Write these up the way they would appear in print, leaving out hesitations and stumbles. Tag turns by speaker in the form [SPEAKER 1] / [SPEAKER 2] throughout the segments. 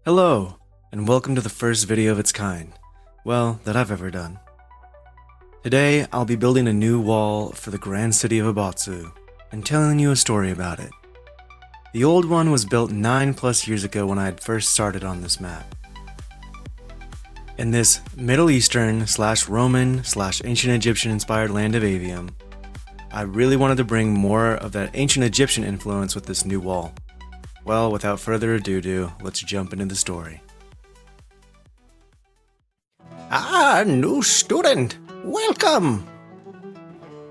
[SPEAKER 1] Hello, and welcome to the first video of its kind, well, that I've ever done. Today, I'll be building a new wall for the grand city of Aobotsan, and telling you a story about it. The old one was built 9+ years ago when I had first started on this map. In this Middle Eastern / Roman / ancient Egyptian inspired land of Avium, I really wanted to bring more of that ancient Egyptian influence with this new wall. Well, without further ado, let's jump into the story.
[SPEAKER 2] New student, welcome!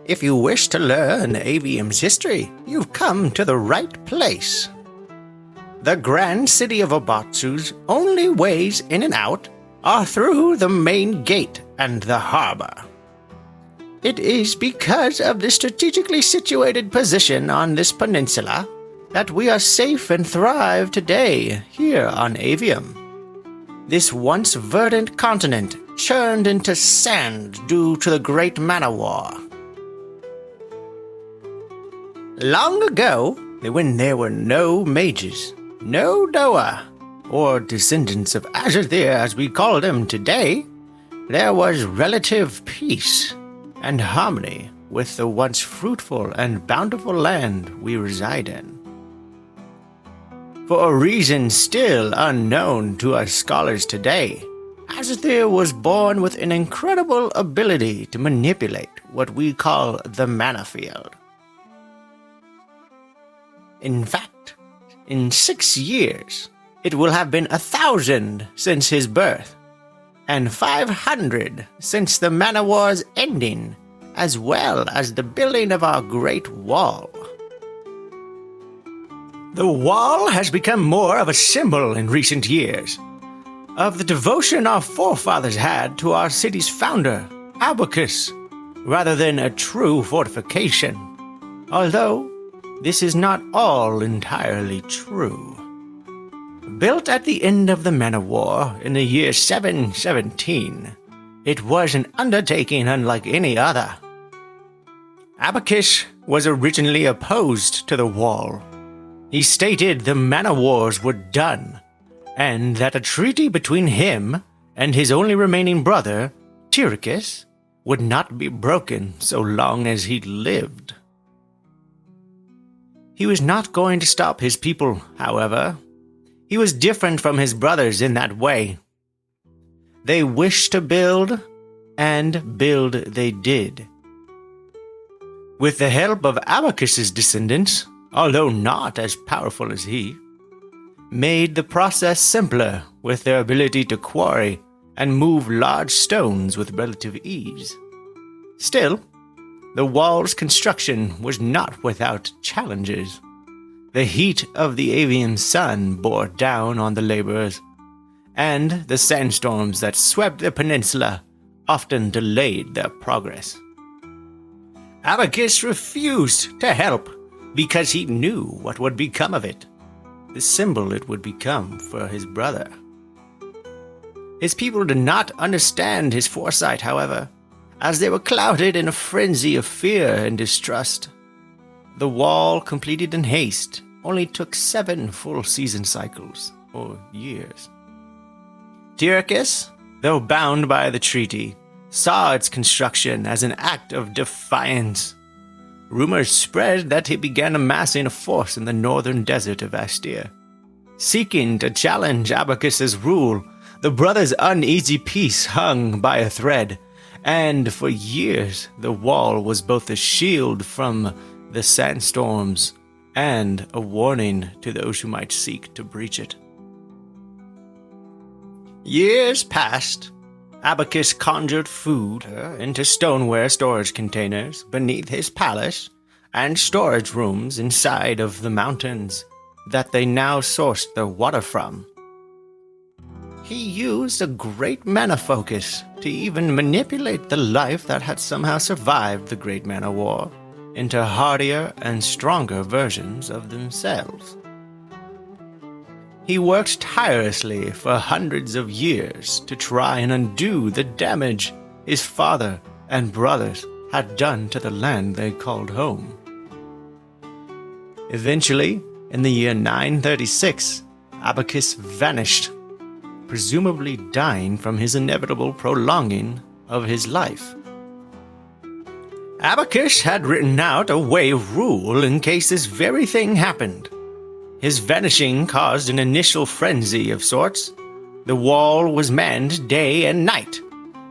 [SPEAKER 2] If you wish to learn Avium's history, you've come to the right place. The grand city of Aobotsan's only ways in and out are through the main gate and the harbor. It is because of the strategically situated position on this peninsula that we are safe and thrive today here on Avium. This once verdant continent churned into sand due to the Great Mana War. Long ago, when there were no mages, no Doa, or descendants of Azathir as we call them today, there was relative peace and harmony with the once fruitful and bountiful land we reside in. For a reason still unknown to us scholars today, Azathir was born with an incredible ability to manipulate what we call the mana field. In fact, in 6 years, it will have been 1,000 since his birth, and 500 since the Mana War's ending, as well as the building of our Great Wall. The wall has become more of a symbol in recent years of the devotion our forefathers had to our city's founder, Aobotsan, rather than a true fortification, although this is not all entirely true. Built at the end of the Mana War in the year 717, it was an undertaking unlike any other. Aobotsan was originally opposed to the wall. He stated the Mana Wars were done, and that a treaty between him and his only remaining brother, Tyricus, would not be broken so long as he lived. He was not going to stop his people, however. He was different from his brothers in that way. They wished to build, and build they did. With the help of Aobotsan's descendants, although not as powerful as he, made the process simpler with their ability to quarry and move large stones with relative ease. Still, the wall's construction was not without challenges. The heat of the avian sun bore down on the laborers, and the sandstorms that swept the peninsula often delayed their progress. Aobotsan refused to help because he knew what would become of it, the symbol it would become for his brother. His people did not understand his foresight, however, as they were clouded in a frenzy of fear and distrust. The wall, completed in haste, only took 7 full season cycles, or years. Tyricus, though bound by the treaty, saw its construction as an act of defiance. Rumors spread that he began amassing a force in the northern desert of Astir. Seeking to challenge Aobotsan's rule, the brothers' uneasy peace hung by a thread, and for years the wall was both a shield from the sandstorms and a warning to those who might seek to breach it. Years passed. Aobotsan conjured food into stoneware storage containers beneath his palace and storage rooms inside of the mountains that they now sourced their water from. He used a great mana focus to even manipulate the life that had somehow survived the Great Mana War into hardier and stronger versions of themselves. He worked tirelessly for hundreds of years to try and undo the damage his father and brothers had done to the land they called home. Eventually, in the year 936, Aobotsan vanished presumably dying from his inevitable prolonging of his life. Abacus had written out a way of rule in case this very thing happened. His vanishing caused an initial frenzy of sorts. The wall was manned day and night.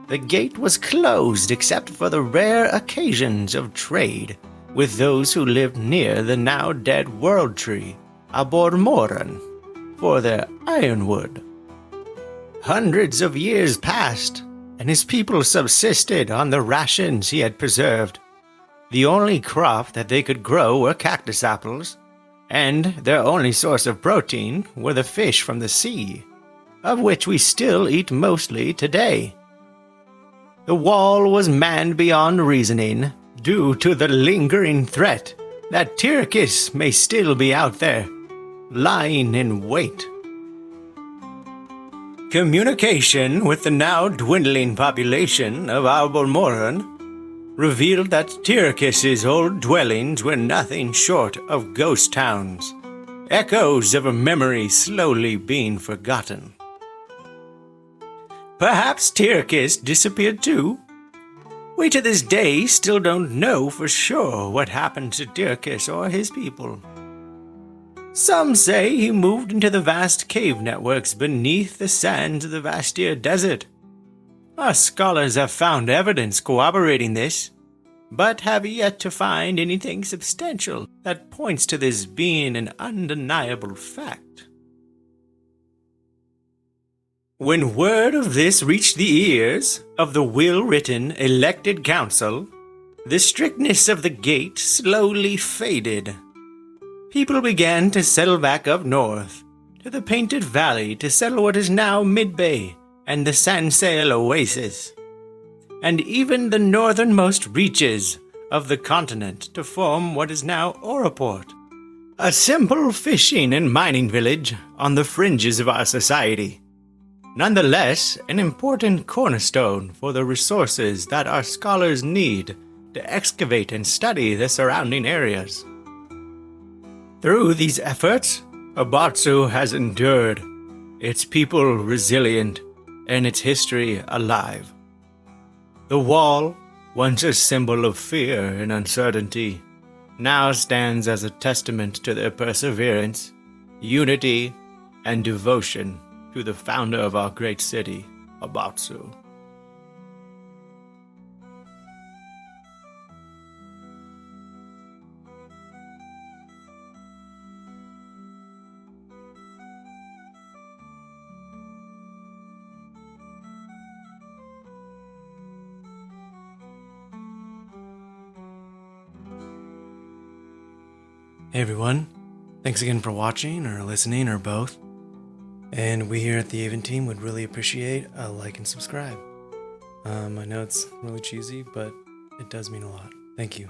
[SPEAKER 2] The gate was closed except for the rare occasions of trade with those who lived near the now dead world tree, Aobotsan, for their ironwood. Hundreds of years passed, and his people subsisted on the rations he had preserved. The only crop that they could grow were cactus apples, and their only source of protein were the fish from the sea, of which we still eat mostly today. The wall was manned beyond reasoning, due to the lingering threat that Tyrkis may still be out there, lying in wait. Communication with the now dwindling population of Aobotsan revealed that Tyrkis's old dwellings were nothing short of ghost towns, echoes of a memory slowly being forgotten. Perhaps Tyrkis disappeared too? We to this day still don't know for sure what happened to Tyrkis or his people. Some say he moved into the vast cave networks beneath the sands of the Vastir Desert. Our scholars have found evidence corroborating this, but have yet to find anything substantial that points to this being an undeniable fact. When word of this reached the ears of the well-written elected council, the strictness of the gate slowly faded. People began to settle back up north, to the Painted Valley to settle what is now Mid-Bay and the Sandsail Oasis, and even the northernmost reaches of the continent to form what is now Oraport, a simple fishing and mining village on the fringes of our society. Nonetheless, an important cornerstone for the resources that our scholars need to excavate and study the surrounding areas. Through these efforts, Aobotsan has endured, its people resilient, and its history alive. The wall, once a symbol of fear and uncertainty, now stands as a testament to their perseverance, unity, and devotion to the founder of our great city, Aobotsan.
[SPEAKER 1] Hey everyone, thanks again for watching or listening or both. And we here at the Avon team would really appreciate a like and subscribe. I know it's really cheesy, but it does mean a lot. Thank you.